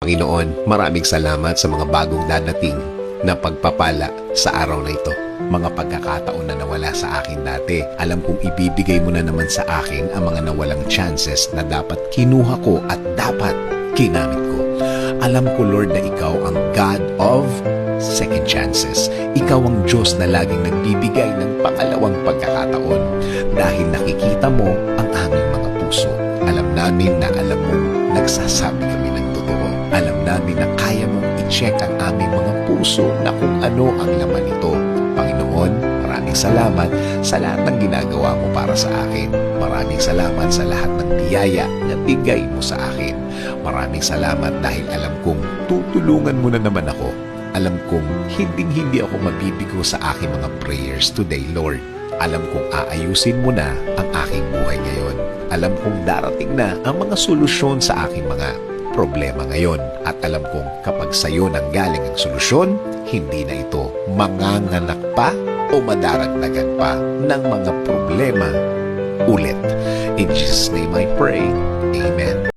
Panginoon, maraming salamat sa mga bagong dadating na pagpapala sa araw na ito. Mga pagkakataon na nawala sa akin dati. Alam kong ibibigay mo na naman sa akin ang mga nawalang chances na dapat kinuha ko at dapat kinamit ko. Alam ko, Lord, na Ikaw ang God of second chances. Ikaw ang Diyos na laging nagbibigay ng pangalawang pagkakataon dahil nakikita mo ang aming mga puso. Alam namin na alam mong nagsasabi kami ng totoo. Alam namin na kaya mong i-check ang aming mga puso na kung ano ang laman nito. Panginoon, maraming salamat sa lahat ng ginagawa mo para sa akin. Maraming salamat sa lahat ng biyaya na bigay mo sa akin. Maraming salamat dahil alam kong tutulungan mo na naman ako. Alam kong hindi ako mabibigo sa aking mga prayers today, Lord. Alam kong aayusin mo na ang aking buhay ngayon. Alam kong darating na ang mga solusyon sa aking mga problema ngayon. At alam kong kapag sa iyo nanggaling ang solusyon, hindi na ito manganganak pa o madaragdagan pa ng mga problema ulit. In Jesus' name I pray. Amen.